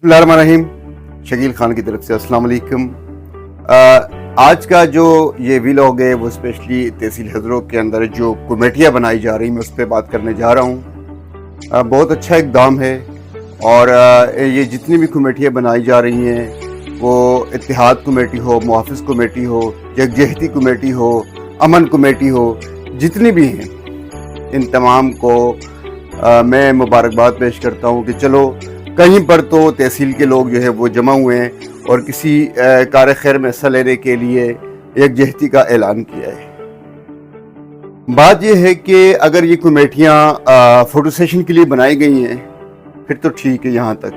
बिस्मिल्लाहिर्रहमानिर्रहीम। शकील खान की तरफ से अस्सलाम वालेकुम। आज का जो ये व्लॉग है वो स्पेशली तहसील हज़रो के अंदर जो कमेटियाँ बनाई जा रही मैं उस पर बात करने जा रहा हूँ। बहुत अच्छा इक़दाम है और ये जितनी भी कमेटियाँ बनाई जा रही हैं वो इत्तेहाद कमेटी हो, मुहाफ़िज़ कमेटी हो, यकजहती कमेटी हो, अमन कमेटी हो, जितनी भी हैं इन तमाम को मैं मुबारकबाद पेश करता हूँ कि चलो कहीं पर तो तहसील के लोग जो है वो जमा हुए हैं और किसी कार खैर में हिस्सा लेने के लिए यकजहती का ऐलान किया है। बात यह है कि अगर ये कमेटियाँ फ़ोटो सेशन के लिए बनाई गई हैं फिर तो ठीक है यहाँ तक,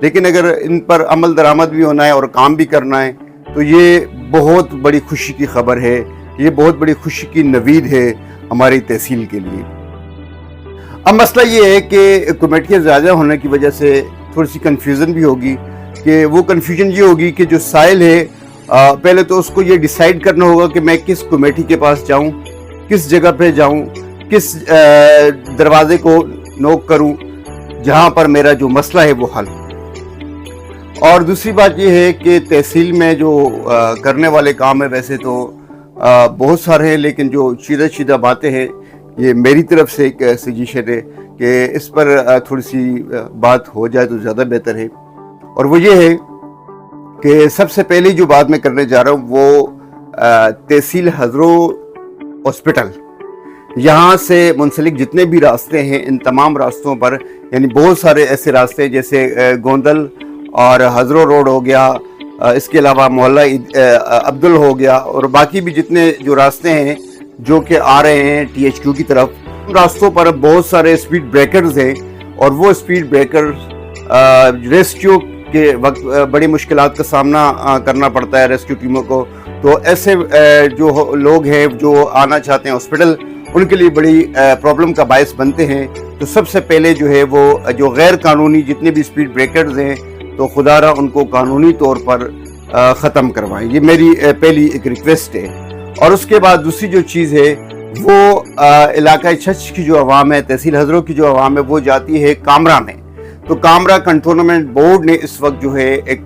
लेकिन अगर इन पर अमल दरामद भी होना है और काम भी करना है तो ये बहुत बड़ी खुशी की खबर है, ये बहुत बड़ी खुशी की नवीद है हमारी तहसील के लिए। अब मसला ये है कि कमेटियाँ ज़्यादा होने की वजह से थोड़ी सी कन्फ्यूज़न भी होगी कि वो कन्फ्यूजन ये होगी कि जो साइल है पहले तो उसको ये डिसाइड करना होगा कि मैं किस कमेटी के पास जाऊं, किस जगह पे जाऊं, किस दरवाजे को नोक करूं जहां पर मेरा जो मसला है वो हल। और दूसरी बात ये है कि तहसील में जो करने वाले काम है वैसे तो बहुत सारे हैं, लेकिन जो सीधा बातें हैं ये मेरी तरफ से एक सजेशन है कि इस पर थोड़ी सी बात हो जाए तो ज़्यादा बेहतर है। और वो ये है कि सबसे पहली जो बात मैं करने जा रहा हूँ वो तहसील हज़रो हॉस्पिटल, यहाँ से मुंसलिक जितने भी रास्ते हैं इन तमाम रास्तों पर, यानी बहुत सारे ऐसे रास्ते जैसे गोंदल और हज़रो रोड हो गया, इसके अलावा मोहल्ला अब्दुल हो गया और बाकी भी जितने जो रास्ते हैं जो कि आ रहे हैं THQ की तरफ, रास्तों पर बहुत सारे स्पीड ब्रेकर्स हैं और वो स्पीड ब्रेकर्स रेस्क्यू के वक्त बड़ी मुश्किलात का सामना करना पड़ता है रेस्क्यू टीमों को। तो ऐसे जो लोग हैं जो आना चाहते हैं हॉस्पिटल, उनके लिए बड़ी प्रॉब्लम का बायस बनते हैं। तो सबसे पहले जो है वो जो गैर कानूनी जितने भी स्पीड ब्रेकर्स हैं तो खुदारा उनको कानूनी तौर पर ख़त्म करवाएं, ये मेरी पहली एक रिक्वेस्ट है। और उसके बाद दूसरी जो चीज़ है वो इलाका छछ की जो आवाम है, तहसील हज़रों की जो आवाम है वो जाती है कामरा में। तो कामरा कंटोनमेंट बोर्ड ने इस वक्त जो है एक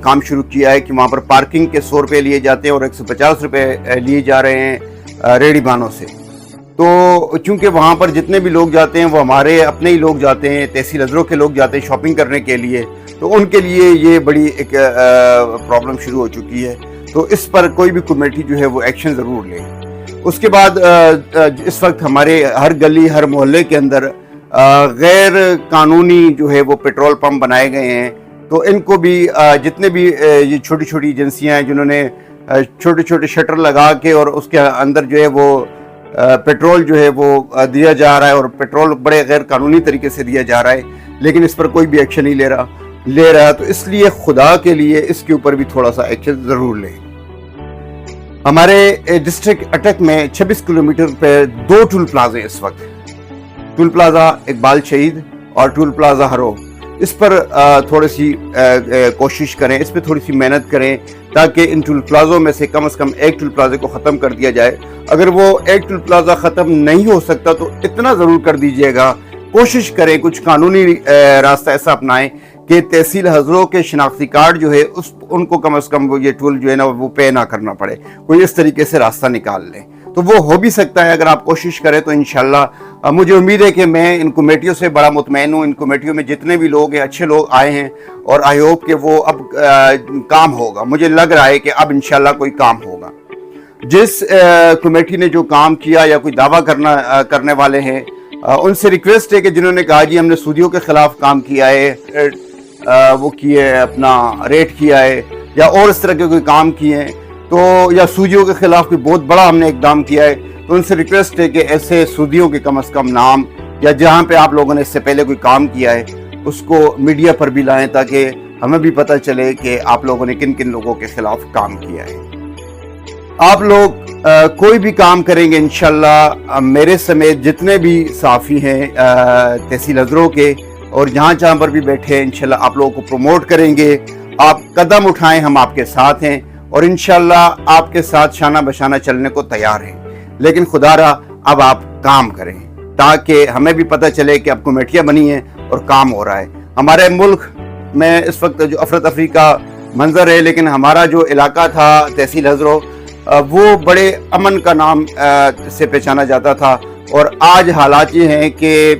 काम शुरू किया है कि वहाँ पर पार्किंग के 100 रुपये लिए जाते हैं और 150 रुपये लिए जा रहे हैं रेडी बानों से। तो चूँकि वहाँ पर जितने भी लोग जाते हैं वो हमारे अपने ही लोग जाते हैं, तहसील हज़रों के लोग जाते हैं शॉपिंग करने के लिए, तो उनके लिए ये बड़ी एक प्रॉब्लम शुरू हो चुकी है। तो इस पर कोई भी कमेटी जो है वो एक्शन ज़रूर ले। उसके बाद इस वक्त हमारे हर गली हर मोहल्ले के अंदर गैर कानूनी जो है वो पेट्रोल पंप बनाए गए हैं। तो इनको भी जितने भी ये छोटी छोटी एजेंसियां हैं जिन्होंने छोटे छोटे शटर लगा के और उसके अंदर जो है वो पेट्रोल जो है वो दिया जा रहा है और पेट्रोल बड़े गैर कानूनी तरीके से दिया जा रहा है, लेकिन इस पर कोई भी एक्शन नहीं ले रहा। तो इसलिए खुदा के लिए इसके ऊपर भी थोड़ा सा एक्शन ज़रूर लें। हमारे डिस्ट्रिक्ट अटक में 26 किलोमीटर पे 2 टूल प्लाजा इस वक्त, टूल प्लाजा इकबाल शहीद और टूल प्लाजा हरो। इस पर थोड़ी सी कोशिश करें, इस पर थोड़ी सी मेहनत करें ताकि इन टूल प्लाजों में से कम एक टूल प्लाजे को ख़त्म कर दिया जाए। अगर वो एक टूल प्लाजा ख़त्म नहीं हो सकता तो इतना ज़रूर कर दीजिएगा, कोशिश करें कुछ कानूनी रास्ता ऐसा अपनाएं कि तहसील हज़रों के शनाख्ती कार्ड जो है उनको कम से कम वो ये टूल जो है ना वो पे ना करना पड़े, कोई इस तरीके से रास्ता निकाल लें। तो वो हो भी सकता है अगर आप कोशिश करें तो इंशाल्लाह। मुझे उम्मीद है कि मैं इन कमेटियों से बड़ा मुतमईन हूँ। इन कमेटियों में जितने भी लोग हैं अच्छे लोग आए हैं और आई होप कि वो अब काम होगा। मुझे लग रहा है कि अब इंशाल्लाह कोई काम होगा। जिस कमेटी ने जो काम किया या कोई दावा करने वाले हैं उनसे रिक्वेस्ट है कि जिन्होंने कहा जी हमने सूदियों के खिलाफ काम किया है, वो किए अपना रेट किया है या और इस तरह के कोई काम किए हैं, तो या सूदियों के खिलाफ कोई बहुत बड़ा हमने इकदाम किया है, तो उनसे रिक्वेस्ट है कि ऐसे सूदियों के कम से कम नाम या जहाँ पे आप लोगों ने इससे पहले कोई काम किया है उसको मीडिया पर भी लाएं ताकि हमें भी पता चले कि आप लोगों ने किन किन लोगों के खिलाफ काम किया है। आप लोग कोई भी काम करेंगे इंशाल्लाह, मेरे समेत जितने भी साफ़ी हैं तहसील हज़रों के और जहाँ पर भी बैठे हैं इंशाल्लाह आप लोगों को प्रमोट करेंगे। आप कदम उठाएं, हम आपके साथ हैं और इंशाल्लाह आपके साथ शाना बशाना चलने को तैयार हैं। लेकिन खुदारा अब आप काम करें ताकि हमें भी पता चले कि अब कमेटियाँ बनी हैं और काम हो रहा है। ہمارے ملک میں اس وقت جو افراتفری کا منظر ہے، لیکن ہمارا جو علاقہ تھا تحصیل ہزرو وہ بڑے امن کا نام سے پہچانا جاتا تھا، اور آج حالات یہ ہیں کہ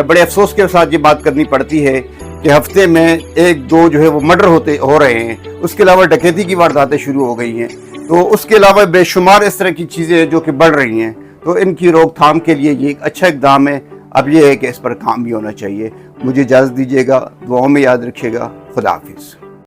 بڑے افسوس کے ساتھ یہ بات کرنی پڑتی ہے کہ ہفتے میں 1-2 جو ہے وہ مرڈر ہو رہے ہیں، اس کے علاوہ ڈکیتی کی وارداتیں شروع ہو گئی ہیں، تو اس کے علاوہ بے شمار اس طرح کی چیزیں جو کہ بڑھ رہی ہیں، تو ان کی روک تھام کے لیے یہ ایک اچھا اقدام ہے۔ اب یہ ہے کہ اس پر کام بھی ہونا چاہیے۔ مجھے اجازت دیجیے گا، دعاؤں میں یاد رکھیے گا۔ خدا حافظ۔